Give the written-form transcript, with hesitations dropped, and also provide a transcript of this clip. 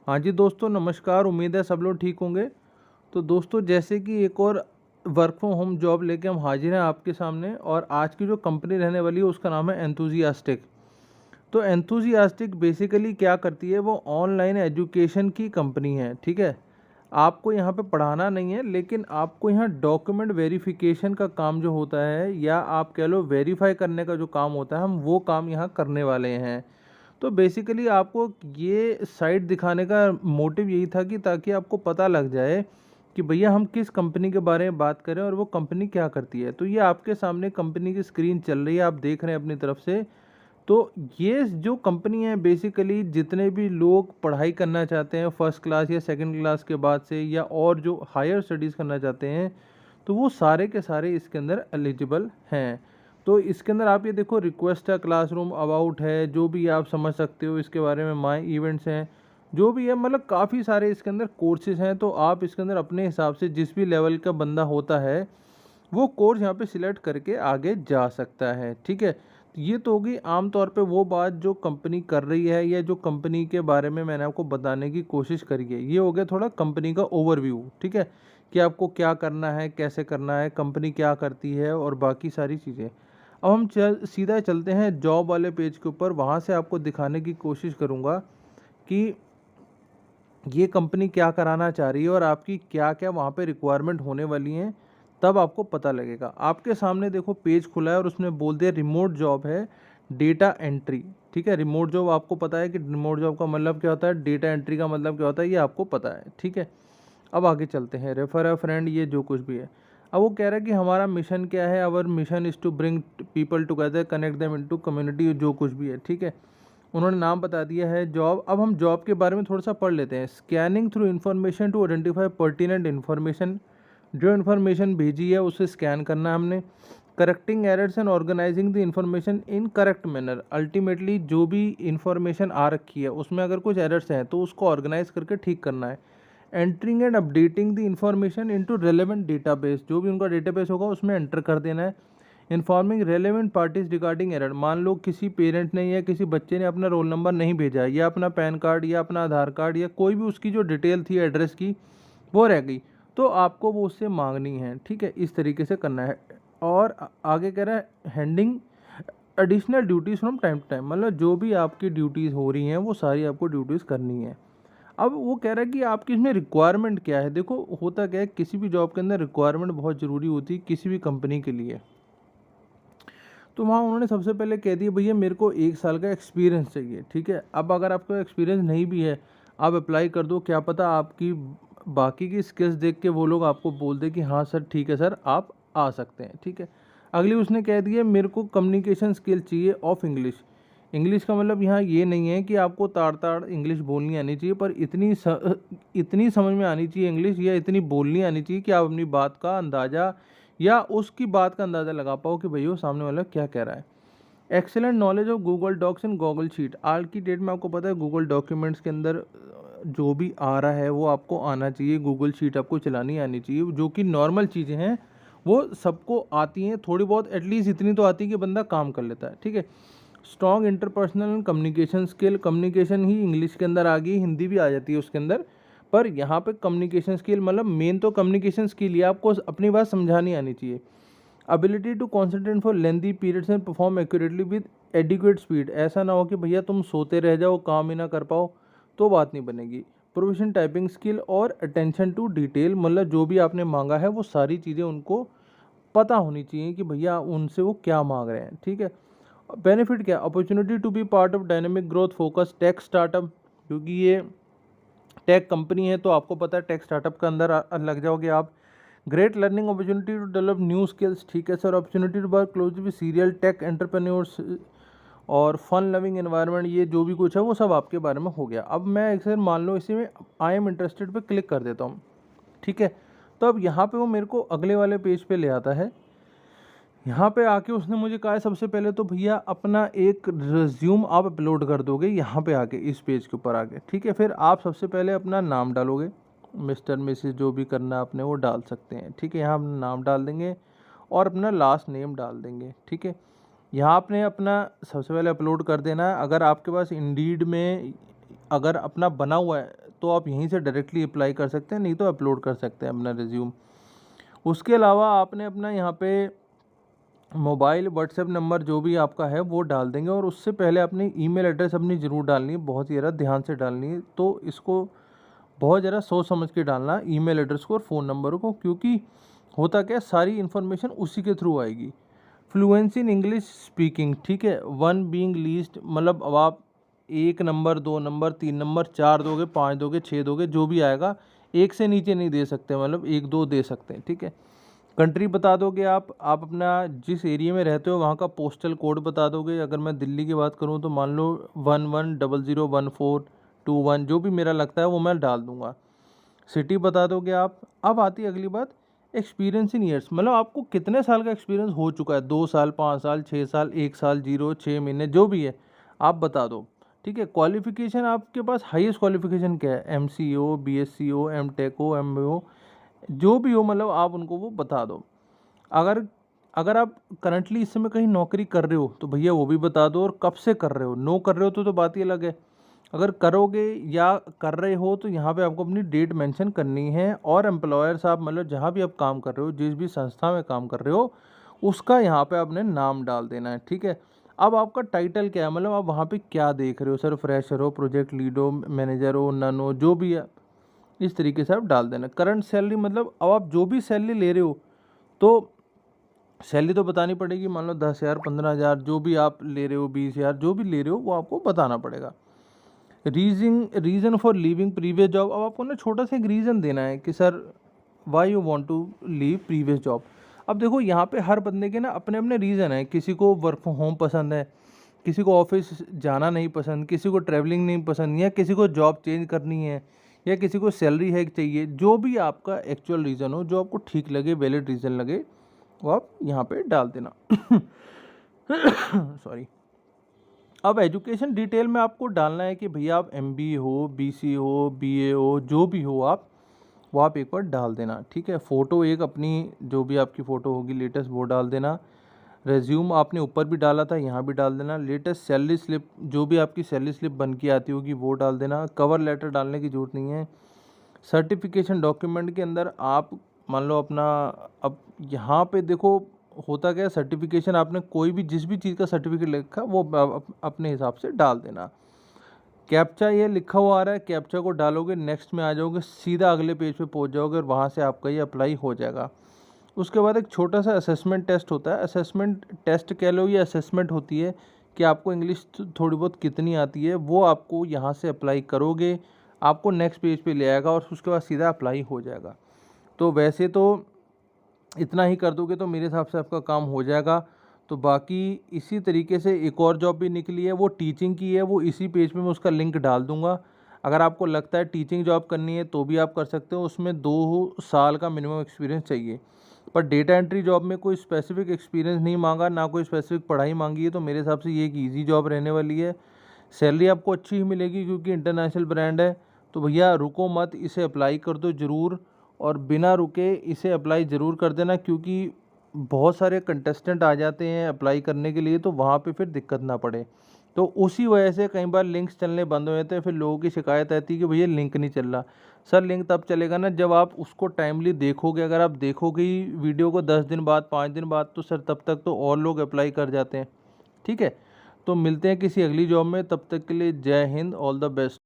हाँ जी दोस्तों, नमस्कार। उम्मीद है सब लोग ठीक होंगे। तो दोस्तों, जैसे कि एक और वर्क फ्रॉम होम जॉब लेके हम हाजिर हैं आपके सामने, और आज की जो कंपनी रहने वाली है उसका नाम है एंथुसियास्टिक। तो एंथुसियास्टिक बेसिकली क्या करती है, वो ऑनलाइन एजुकेशन की कंपनी है। ठीक है, आपको यहाँ पे पढ़ाना नहीं है, लेकिन आपको यहाँ डॉक्यूमेंट वेरिफिकेशन का काम जो होता है, या आप कह लो वेरीफाई करने का जो काम होता है, हम वो काम यहाँ करने वाले हैं। तो बेसिकली आपको ये साइट दिखाने का मोटिव यही था कि ताकि आपको पता लग जाए कि भैया हम किस कंपनी के बारे में बात करें और वो कंपनी क्या करती है। तो ये आपके सामने कंपनी की स्क्रीन चल रही है, आप देख रहे हैं अपनी तरफ से। तो ये जो कंपनी है, बेसिकली जितने भी लोग पढ़ाई करना चाहते हैं फर्स्ट क्लास या सेकंड क्लास के बाद से, या और जो हायर स्टडीज़ करना चाहते हैं, तो वो सारे के सारे इसके अंदर एलिजिबल हैं। तो इसके अंदर आप ये देखो, रिक्वेस्ट है, क्लासरूम, अबाउट है, जो भी आप समझ सकते हो इसके बारे में, माई इवेंट्स हैं, जो भी है, मतलब काफ़ी सारे इसके अंदर कोर्सेज हैं। तो आप इसके अंदर अपने हिसाब से जिस भी लेवल का बंदा होता है वो कोर्स यहाँ पे सिलेक्ट करके आगे जा सकता है। ठीक है, ये तो होगी आमतौर पे वो बात जो कंपनी कर रही है, या जो कंपनी के बारे में मैंने आपको बताने की कोशिश करी है। ये हो गया थोड़ा कंपनी का ओवरव्यू। ठीक है, कि आपको क्या करना है, कैसे करना है, कंपनी क्या करती है, और बाकी सारी चीज़ें। अब हम सीधा चलते हैं जॉब वाले पेज के ऊपर। वहाँ से आपको दिखाने की कोशिश करूँगा कि ये कंपनी क्या कराना चाह रही है और आपकी क्या क्या वहाँ पे रिक्वायरमेंट होने वाली हैं, तब आपको पता लगेगा। आपके सामने देखो पेज खुला है और उसमें बोल दिया रिमोट जॉब है, डेटा एंट्री। ठीक है, रिमोट जॉब आपको पता है कि रिमोट जॉब का मतलब क्या होता है, डेटा एंट्री का मतलब क्या होता है, ये आपको पता है। ठीक है, अब आगे चलते हैं। रेफर अ फ्रेंड, ये जो कुछ भी है। अब वो कह रहा है कि हमारा मिशन क्या है, our mission is to bring people together, connect them into community, जो कुछ भी है। ठीक है, उन्होंने नाम बता दिया है जॉब। अब हम जॉब के बारे में थोड़ा सा पढ़ लेते हैं। Scanning through information to identify pertinent information, जो इन्फॉर्मेशन भेजी है उसे स्कैन करना है हमने। Correcting errors and organising the information in correct manner, ultimately जो भी इन्फॉर्मेशन आ रखी है उसमें अगर कुछ एरर्स हैं तो उसको ऑर्गेनाइज करके ठीक करना है। Entering and updating the information into relevant database, जो भी उनका डेटाबेस होगा उसमें एंटर कर देना है। Informing relevant parties regarding error, मान लो किसी पेरेंट ने या किसी बच्चे ने अपना रोल नंबर नहीं भेजा, या अपना पैन कार्ड या अपना आधार कार्ड या कोई भी उसकी जो डिटेल थी एड्रेस की वो रह गई, तो आपको वो उससे मांगनी है। ठीक है, इस तरीके से करना है। और आगे कह रहा है handling additional duties from time to time, मतलब जो भी आपकी ड्यूटीज़ हो रही हैं वो सारी आपको ड्यूटीज़ करनी है। अब वो कह रहा है कि आपकी इसमें रिक्वायरमेंट क्या है। देखो होता क्या है, किसी भी जॉब के अंदर रिक्वायरमेंट बहुत ज़रूरी होती है किसी भी कंपनी के लिए। तो वहाँ उन्होंने सबसे पहले कह दिया भैया मेरे को 1 साल का एक्सपीरियंस चाहिए। ठीक है, अब अगर आपका एक्सपीरियंस नहीं भी है, आप अप्लाई कर दो, क्या पता आपकी बाकी की स्किल्स देख के वो लोग आपको बोल दे कि हाँ सर ठीक है सर आप आ सकते हैं। ठीक है, अगली उसने कह दिया मेरे को कम्युनिकेशन स्किल चाहिए ऑफ इंग्लिश। इंग्लिश का मतलब यहाँ ये नहीं है कि आपको ताड़ ताड़ इंग्लिश बोलनी आनी चाहिए, पर इतनी समझ में आनी चाहिए इंग्लिश, या इतनी बोलनी आनी चाहिए कि आप अपनी बात का अंदाज़ा या उसकी बात का अंदाज़ा लगा पाओ कि भैया सामने वाला क्या कह रहा है। Excellent knowledge of Google Docs and Google Sheet, आज की डेट में आपको पता है गूगल डॉक्यूमेंट्स के अंदर जो भी आ रहा है वो आपको आना चाहिए। गूगल शीट आपको चलानी आनी चाहिए, जो कि नॉर्मल चीज़ें हैं वो सबको आती हैं, थोड़ी बहुत एटलीस्ट इतनी तो आती है कि बंदा काम कर लेता है। ठीक है, strong interpersonal and communication skill, communication he English के अंदर आ गई, हिंदी भी आ जाती है उसके अंदर, पर यहाँ पे कम्युनिकेशन स्किल मतलब मेन तो कम्युनिकेशन स्किल ही आपको अपनी बात समझानी आनी चाहिए। Ability to concentrate for lengthy periods and perform accurately with adequate speed, ऐसा ना हो कि भैया तुम सोते रह जाओ काम ही ना कर पाओ, तो बात नहीं बनेगी। प्रोफेशन टाइपिंग स्किल और अटेंशन टू डिटेल, मतलब जो भी आपने मांगा है वो सारी चीज़ें उनको पता होनी चाहिए कि भैया उनसे वो क्या मांग रहे हैं। ठीक है, बेनिफिट क्या, opportunity to be part of dynamic growth focus tech startup, क्योंकि ये टेक कंपनी है तो आपको पता है टेक स्टार्टअप के अंदर लग जाओगे आप। Great learning opportunity to develop new skills, ठीक है sir. Opportunity to work close with serial tech entrepreneurs और फन लविंग एनवायरनमेंट, ये जो भी कुछ है वो सब आपके बारे में हो गया। अब मैं एक सर मान लो इसी में आई एम इंटरेस्टेड पे क्लिक कर देता हूँ। ठीक है, तो अब यहाँ पे वो मेरे को अगले वाले पेज पे ले आता है। यहाँ पे आके उसने मुझे कहा है सबसे पहले तो भैया अपना एक रिज्यूम आप अपलोड कर दोगे यहाँ पे आके, इस पेज के ऊपर आके। ठीक है, फिर आप सबसे पहले अपना नाम डालोगे, मिस्टर मिसेस जो भी करना आपने वो डाल सकते हैं। ठीक है, यहाँ हम नाम डाल देंगे और अपना लास्ट नेम डाल देंगे। ठीक है, यहाँ आपने अपना सबसे पहले अपलोड कर देना है। अगर आपके पास इंडीड में अगर अपना बना हुआ है तो आप यहीं से डायरेक्टली अप्लाई कर सकते हैं, नहीं तो अपलोड कर सकते हैं अपना रिज्यूम। उसके अलावा आपने अपना यहाँ पे मोबाइल व्हाट्सएप नंबर जो भी आपका है वो डाल देंगे, और उससे पहले अपनी ईमेल एड्रेस अपनी ज़रूर डालनी है, बहुत ही ज़्यादा ध्यान से डालनी है। तो इसको बहुत ज़्यादा सोच समझ के डालना ईमेल एड्रेस को और फ़ोन नंबर को, क्योंकि होता क्या है सारी इन्फॉर्मेशन उसी के थ्रू आएगी। फ्लुएंसी इन इंग्लिश स्पीकिंग, ठीक है, 1 बीइंग लीस्ट, मतलब अब आप 1 नंबर, 2 नंबर, 3 नंबर, 4 दोगे, 5 दोगे, 6 दोगे, जो भी आएगा, 1 से नीचे नहीं दे सकते, मतलब 1-2 दे सकते हैं, ठीक है। कंट्री बता दोगे आप अपना जिस एरिया में रहते हो वहाँ का पोस्टल कोड बता दोगे। अगर मैं दिल्ली की बात करूँ तो मान लो 11001421, जो भी मेरा लगता है वो मैं डाल दूँगा। सिटी बता दोगे आप। अब आती है अगली बात, एक्सपीरियंस इन ईयर्स, मतलब आपको कितने साल का एक्सपीरियंस हो चुका है, 2 साल, 5 साल, 6 साल, 1 साल, 0, 6 महीने, जो भी है आप बता दो, ठीक है। क्वालिफिकेशन आपके पास हाईएस्ट क्वालिफिकेशन क्या है, MCO, BSco, MTech, MBA, जो भी हो, मतलब आप उनको वो बता दो। अगर अगर आप करंटली इस समय कहीं नौकरी कर रहे हो तो भैया वो भी बता दो, और कब से कर रहे हो। नो कर रहे हो तो बात ही अलग है। अगर करोगे या कर रहे हो तो यहाँ पे आपको अपनी डेट मेंशन करनी है, और एम्प्लॉयर साहब, मतलब जहाँ भी आप काम कर रहे हो, जिस भी संस्था में काम कर रहे हो, उसका यहाँ पे आपने नाम डाल देना है, ठीक है। अब आपका टाइटल क्या है, मतलब आप वहाँ पे क्या देख रहे हो, सर फ्रेशर हो, प्रोजेक्ट लीड हो, मैनेजर हो, नन हो, जो भी है, इस तरीके से आप डाल देना। करंट सैलरी, मतलब अब आप जो भी सैलरी ले रहे हो तो सैलरी तो बतानी पड़ेगी, मान लो 10,000, 15,000, जो भी आप ले रहे हो, 20,000, जो भी ले रहे हो वो आपको बताना पड़ेगा। Reason for leaving previous job, अब आपको ना छोटा सा एक रीज़न देना है कि sir why you want to leave previous job. अब देखो यहाँ पे हर बंदे के ना अपने अपने रीज़न है, किसी को वर्क फ्रॉम होम पसंद है, किसी को ऑफिस जाना नहीं पसंद, किसी को ट्रैवलिंग नहीं पसंद, या किसी को जॉब चेंज करनी है, या किसी को सैलरी हाइक चाहिए। जो भी आपका एक्चुअल रीज़न हो, जो आपको ठीक लगे, वैलिड रीज़न लगे, वो आप यहाँ पे डाल देना। सॉरी। अब एजुकेशन डिटेल में आपको डालना है कि भैया आप MBA हो, BC हो, BA हो, जो भी हो आप, वो आप एक बार डाल देना, ठीक है। फ़ोटो एक अपनी, जो भी आपकी फ़ोटो होगी लेटेस्ट, वो डाल देना। रेज्यूम आपने ऊपर भी डाला था, यहाँ भी डाल देना। लेटेस्ट सैलरी स्लिप, जो भी आपकी सैलरी स्लिप बन के आती होगी वो डाल देना। कवर लेटर डालने की ज़रूरत नहीं है। सर्टिफिकेशन डॉक्यूमेंट के अंदर आप मान लो अपना, अब यहाँ पे देखो होता क्या, सर्टिफिकेशन आपने कोई भी जिस भी चीज़ का सर्टिफिकेट लिखा वो अपने हिसाब से डाल देना। कैप्चा ये लिखा हुआ आ रहा है, कैप्चा को डालोगे, नेक्स्ट में आ जाओगे, सीधा अगले पेज पे पहुंच जाओगे, और वहाँ से आपका ये अप्लाई हो जाएगा। उसके बाद एक छोटा सा असेसमेंट टेस्ट होता है। असेसमेंट टेस्ट कह लो या असेसमेंट होती है कि आपको इंग्लिश थोड़ी बहुत कितनी आती है, वो आपको यहाँ से अप्लाई करोगे, आपको नेक्स्ट पेज पे ले आएगा, और उसके बाद सीधा अप्लाई हो जाएगा। तो वैसे तो इतना ही कर दोगे तो मेरे हिसाब से आपका काम हो जाएगा। तो बाकी इसी तरीके से एक और जॉब भी निकली है, वो टीचिंग की है, वो इसी पेज पे मैं उसका लिंक डाल दूंगा। अगर आपको लगता है टीचिंग जॉब करनी है तो भी आप कर सकते हो, उसमें 2 साल का मिनिमम एक्सपीरियंस चाहिए। पर डेटा एंट्री जॉब में कोई स्पेसिफिक एक्सपीरियंस नहीं मांगा, ना कोई स्पेसिफिक पढ़ाई मांगी है, तो मेरे हिसाब से ये एक ईजी जॉब रहने वाली है। सैलरी आपको अच्छी ही मिलेगी क्योंकि इंटरनेशनल ब्रांड है। तो भैया रुको मत, इसे अप्लाई कर दो ज़रूर, और बिना रुके इसे अप्लाई ज़रूर कर देना, क्योंकि बहुत सारे कंटेस्टेंट आ जाते हैं अप्लाई करने के लिए, तो वहाँ पे फिर दिक्कत ना पड़े। तो उसी वजह से कई बार लिंक्स चलने बंद हो जाते हैं, फिर लोगों की शिकायत आती है कि भैया लिंक नहीं चल रहा। सर लिंक तब चलेगा ना जब आप उसको टाइमली देखोगे। अगर आप देखोगे ही वीडियो को 10 दिन बाद, 5 दिन बाद, तो सर तब तक तो और लोग अप्लाई कर जाते हैं, ठीक है। तो मिलते हैं किसी अगली जॉब में, तब तक के लिए जय हिंद, ऑल द बेस्ट।